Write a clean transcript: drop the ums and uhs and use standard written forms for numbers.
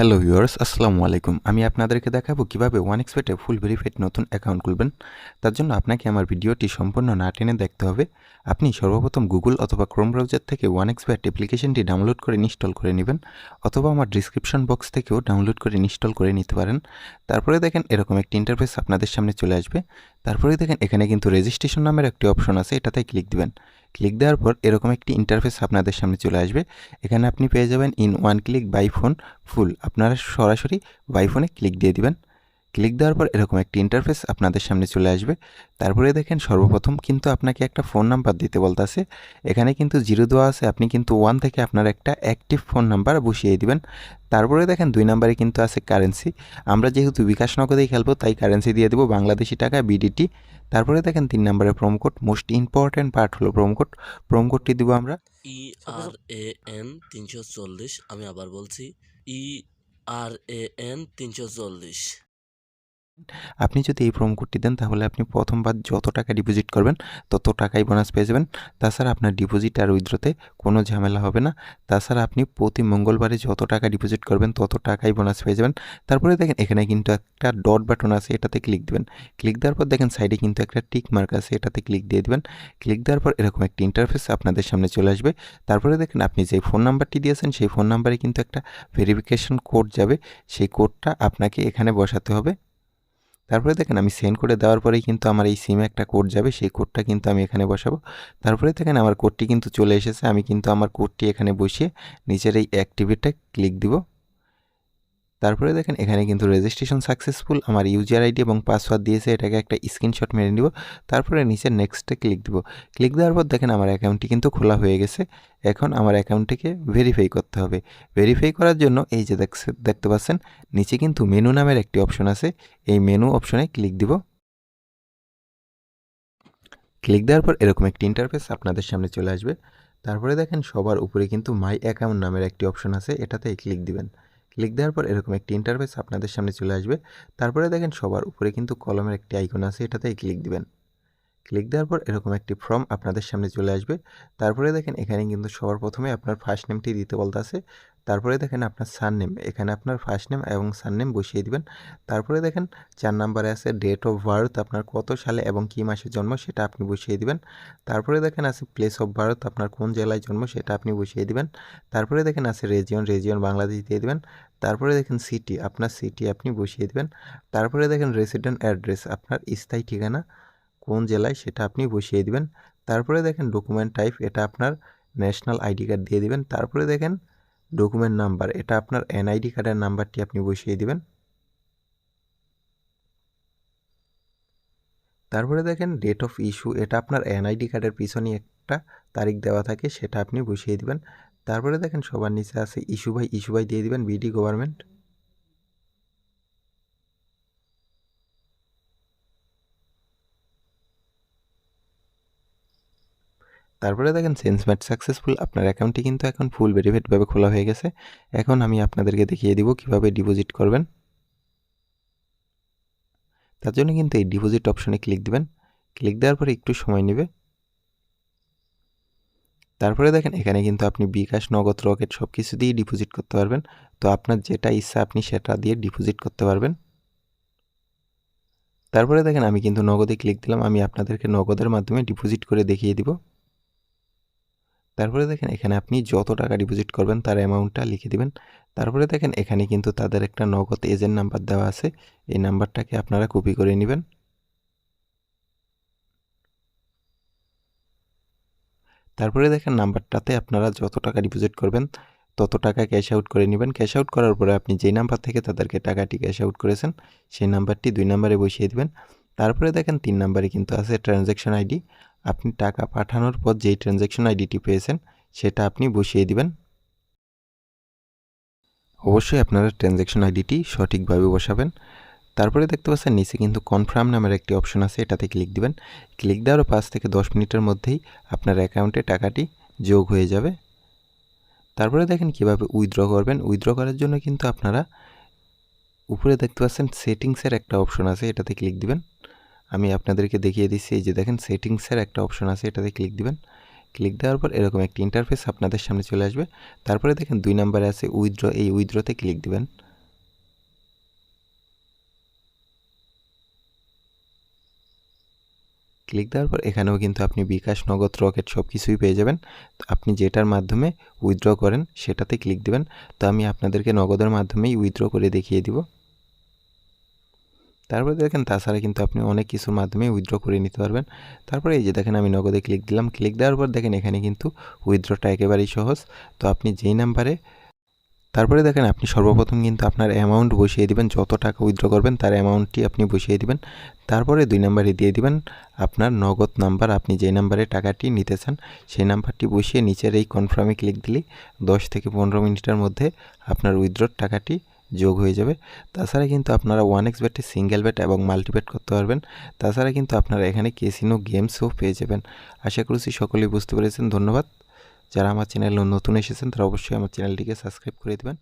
Hello viewers, আসসালামু আলাইকুম। আমি আপনাদেরকে দেখাবো কিভাবে ওয়ানএক্সবেটে ফুল ভেরিফাইড নতুন অ্যাকাউন্ট খুলবেন। তার জন্য আপনাকে আমার ভিডিওটি সম্পূর্ণ না টেনে দেখতে হবে। আপনি সর্বপ্রথম গুগল অথবা ক্রোম ব্রাউজার থেকে ওয়ানএক্সবেট অ্যাপ্লিকেশনটি ডাউনলোড করে ইনস্টল করে নেবেন, অথবা আমার ডিসক্রিপশন বক্স থেকেও ডাউনলোড করে ইনস্টল করে নিতে পারেন। তারপরে দেখেন এরকম একটি ইন্টারফেস আপনাদের সামনে চলে আসবে। তারপরে দেখেন এখানে কিন্তু রেজিস্ট্রেশন নামের একটি অপশন আছে, এটাতে ক্লিক দিবেন। ক্লিক দেওয়ার পর এরকম একটি ইন্টারফেস আপনাদের সামনে চলে আসবে। এখানে আপনি পেয়ে যাবেন in one click buy phone full. আপনারা সরাসরি বাই ফোনে ক্লিক দিয়ে দিবেন। ক্লিক দেওয়ার পর এরকম একটি ইন্টারফেস আপনাদের সামনে চলে আসবে। তারপরে দেখেন সর্বপ্রথম কিন্তু আপনাকে একটা ফোন নাম্বার দিতে বলতেছে। এখানে কিন্তু 0 দেওয়া আছে, আপনি কিন্তু 1 থেকে আপনার একটা অ্যাক্টিভ ফোন নাম্বার বসিয়ে দিবেন। তারপরে দেখেন 2 নাম্বারে কিন্তু আছে কারেন্সি। আমরা যেহেতু বিকাশ নগদেই খেলবো তাই কারেন্সি দিয়ে দেবো বাংলাদেশি টাকা বিডিটি। তারপরে দেখেন 3 নাম্বারে প্রোমোকোড, মোস্ট ইম্পর্ট্যান্ট পার্ট হলো প্রোমোকোড। প্রোমোকোডটি দিব আমরা ERAN 340। আমি আবার বলছি ERAN 340। আপনি যদি এই প্রোমো কোডটি দেন তাহলে আপনি প্রথমবার যত টাকা ডিপোজিট করবেন তত টাকাই বোনাস পেয়ে যাবেন। তাছাড়া আপনার ডিপোজিট আর উইথড্রতে কোনো ঝামেলা হবে না। তাছাড়া আপনি প্রতি মঙ্গলবারে যত টাকা ডিপোজিট করবেন তত টাকাই বোনাস পেয়ে যাবেন। তারপরে দেখেন এখানে কিন্তু একটা ডট বাটন আছে, এটাতে ক্লিক দিবেন। ক্লিক দেওয়ার পর দেখেন সাইডে কিন্তু একটা টিক মার্ক আছে, এটাতে ক্লিক দিয়ে দিবেন। ক্লিক দেওয়ার পর এরকম একটি ইন্টারফেস আপনাদের সামনে চলে আসবে। তারপরে দেখেন আপনি যে ফোন নাম্বারটি দিয়েছেন সেই ফোন নাম্বারে কিন্তু একটা ভেরিফিকেশন কোড যাবে, সেই কোডটা আপনাকে এখানে বসাতে হবে। তারপরে দেখেন আমি সেন্ড করে দেওয়ার পরেই কিন্তু আমার এই সিমে একটা কোড যাবে, সেই কোডটা কিন্তু আমি এখানে বসাবো। তারপরে দেখেন আমার কোডটি কিন্তু চলে এসেছে, আমি কিন্তু আমার কোডটি এখানে বসিয়ে নিচের এই অ্যাক্টিভেটে ক্লিক দিব। তারপরে দেখেন এখানে কিন্তু রেজিস্ট্রেশন সাকসেসফুল, আমার ইউজার আইডি এবং পাসওয়ার্ড দিয়েছে, এটাকে একটা স্ক্রিনশট মেরে নিব। তারপরে নিচে নেক্সটে ক্লিক দিব। ক্লিক দেওয়ার পর দেখেন আমার অ্যাকাউন্টটি কিন্তু খোলা হয়ে গেছে। এখন আমার অ্যাকাউন্টটিকে ভেরিফাই করতে হবে। ভেরিফাই করার জন্য এই যে দেখতে পাচ্ছেন নিচে কিন্তু মেনু নামের একটি অপশন আছে, এই মেনু অপশনে ক্লিক দিব। ক্লিক দেওয়ার পর এরকম একটি ইন্টারফেস আপনাদের সামনে চলে আসবে। তারপরে দেখেন সবার উপরে কিন্তু মাই অ্যাকাউন্ট নামের একটি অপশন আছে, এটাতে ক্লিক দিবেন। ক্লিক দেওয়ার পর এরকম একটি ইন্টারফেস আপনাদের সামনে চলে আসবে। তারপরে দেখেন সবার উপরে কিন্তু কলমের একটি আইকন আছে, এটাতে ক্লিক দিবেন। ক্লিক দেওয়ার পর এরকম একটি ফর্ম আপনাদের সামনে চলে আসবে। তারপরে দেখেন এখানে কিন্তু সবার প্রথমে আপনার ফার্স্ট নেমটি দিতে বলতেছে। তারপরে দেখেন আপনার সারনেম, এখানে আপনার ফার্স্ট নেম এবং সারনেম বসিয়ে দিবেন। তারপরে দেখেন 4 নাম্বারে আছে ডেট অফ বার্থ, আপনার কত সালে এবং কী মাসে জন্ম সেটা আপনি বসিয়ে দিবেন। তারপরে দেখেন আছে প্লেস অফ বার্থ, আপনার কোন জেলায় জন্ম সেটা আপনি বসিয়ে দিবেন। তারপরে দেখেন আছে রেজিয়ন বাংলাদেশ দিয়ে দিবেন। তারপরে দেখেন সিটি, আপনার সিটি আপনি বসিয়ে দিবেন। তারপরে দেখেন রেসিডেন্ট অ্যাড্রেস, আপনার স্থায়ী ঠিকানা কোন জেলায় সেটা আপনি বসিয়ে দিবেন। তারপরে দেখেন ডকুমেন্ট টাইপ, এটা আপনার ন্যাশনাল আইডি কার্ড দিয়ে দিবেন। তারপরে দেখেন ডকুমেন্ট নাম্বার, এটা আপনার এনআইডি কার্ডের নাম্বারটি আপনি বসিয়ে দিবেন। তারপরে দেখেন ডেট অফ ইস্যু, এটা আপনার এনআইডি কার্ডের পিছনে একটা তারিখ দেওয়া থাকে, সেটা আপনি বসিয়ে দিবেন। তারপরে দেখেন সবার নিচে আছে ইস্যু বাই দিয়ে দিবেন বিডি গভর্নমেন্ট। তারপরে দেখেন সেন্সমেট সাকসেসফুল, আপনার অ্যাকাউন্টটি কিন্তু এখন ফুল ভেরিফাইডভাবে খোলা হয়ে গেছে। এখন আমি আপনাদেরকে দেখিয়ে দিব কিভাবে ডিপোজিট করবেন। তার জন্য কিন্তু এই ডিপোজিট অপশনে ক্লিক দিবেন। ক্লিক দেওয়ার পরে একটু সময় নেবে। তারপরে দেখেন এখানে কিন্তু আপনি বিকাশ, নগদ, রকেট সব কিছু দিয়েই ডিপোজিট করতে পারবেন। তো আপনার যেটা ইচ্ছা আপনি সেটা দিয়ে ডিপোজিট করতে পারবেন। তারপরে দেখেন আমি কিন্তু নগদে ক্লিক দিলাম, আমি আপনাদেরকে নগদের মাধ্যমে ডিপোজিট করে দেখিয়ে দিব। তারপরে দেখেন এখানে আপনি যত টাকা ডিপোজিট করবেন তার অ্যামাউন্টটা লিখে দিবেন। তারপরে দেখেন এখানে কিন্তু তাদের একটা নগদ এজেন্ট নাম্বার দেওয়া আছে, এই নাম্বারটাকে আপনারা কপি করে নেবেন। তারপরে দেখেন নাম্বারটাতে আপনারা যত টাকা ডিপোজিট করবেন তত টাকা ক্যাশ আউট করে নেবেন। ক্যাশ আউট করার পরে আপনি যেই নাম্বার থেকে তাদেরকে টাকাটি ক্যাশ আউট করেছেন সেই নাম্বারটি 2 নাম্বারে বসিয়ে দিবেন। তারপরে দেখেন 3 নাম্বারে কিন্তু আছে ট্রানজ্যাকশন আইডি, আপনি টাকা পাঠানোর পর যেই ট্রানজ্যাকশন আইডিটি পেয়েছেন সেটা আপনি বসিয়ে দিবেন। অবশ্যই আপনারা ট্রানজ্যাকশন আইডিটি সঠিকভাবে বসাবেন। তারপরে দেখতে পাচ্ছেন নিচে কিন্তু কনফার্ম নামের একটি অপশন আছে, এটাতে ক্লিক দিবেন। ক্লিক দেওয়ার 5 থেকে 10 মিনিটের মধ্যেই আপনার অ্যাকাউন্টে টাকাটি যোগ হয়ে যাবে। তারপরে দেখেন কিভাবে উইথড্র করবেন। উইথড্র করার জন্য কিন্তু আপনারা উপরে দেখতে পাচ্ছেন সেটিংসের একটা অপশন আছে, এটাতে ক্লিক দিবেন। আমি আপনাদেরকে দেখিয়ে দিচ্ছি, এই যে দেখেন সেটিংসের একটা অপশন আছে, এটাতে ক্লিক দিবেন। ক্লিক দেওয়ার পর এরকম একটি ইন্টারফেস আপনাদের সামনে চলে আসবে। তারপরে দেখেন 2 নাম্বারে আছে উইথড্র, এই উইথড্রতে ক্লিক দিবেন। ক্লিক দেওয়ার পর এখানেও কিন্তু আপনি বিকাশ, নগদ, রকেট সব কিছুই পেয়ে যাবেন। তো আপনি যেটার মাধ্যমে উইথড্র করেন সেটাতে ক্লিক দিবেন। তো আমি আপনাদেরকে নগদের মাধ্যমেই উইথড্র করে দেখিয়ে দিব। তারপরে দেখেন তাছাড়া কিন্তু আপনি অনেক কিছুর মাধ্যমে উইথড্র করে নিতে পারবেন। তারপরে এই যে দেখেন আমি নগদে ক্লিক দিলাম। ক্লিক দেওয়ার পর দেখেন এখানে কিন্তু উইথড্রটা একেবারেই সহজ। তো আপনি যেই নাম্বারে তারপরে দেখেন আপনি সর্বপ্রথম কিন্তু আপনার অ্যামাউন্ট বসিয়ে দিবেন, যত টাকা উইথড্র করবেন তার অ্যামাউন্টটি আপনি বসিয়ে দিবেন। তারপরে 2 নাম্বারে দিয়ে দিবেন আপনার নগদ নাম্বার, আপনি যে নাম্বারে টাকাটি নিতে চান সেই নাম্বারটি বসিয়ে নিচের এই কনফার্মে ক্লিক দিলেই 10 থেকে 15 মিনিটের মধ্যে আপনার উইথড্রর টাকাটি যোগ হয়ে যাবে। তাছাড়া কিন্তু আপনারা 1x বেটে সিঙ্গেল বেট এবং মাল্টিবেট করতে পারবেন। তাছাড়া কিন্তু আপনারা এখানে ক্যাসিনো গেমসও পেয়ে যাবেন। আশা করছি সকলেই বুঝতে পেরেছেন। ধন্যবাদ। যারা আমার চ্যানেলে নতুন এসেছেন তারা অবশ্যই আমার চ্যানেলটিকে সাবস্ক্রাইব করে দিবেন।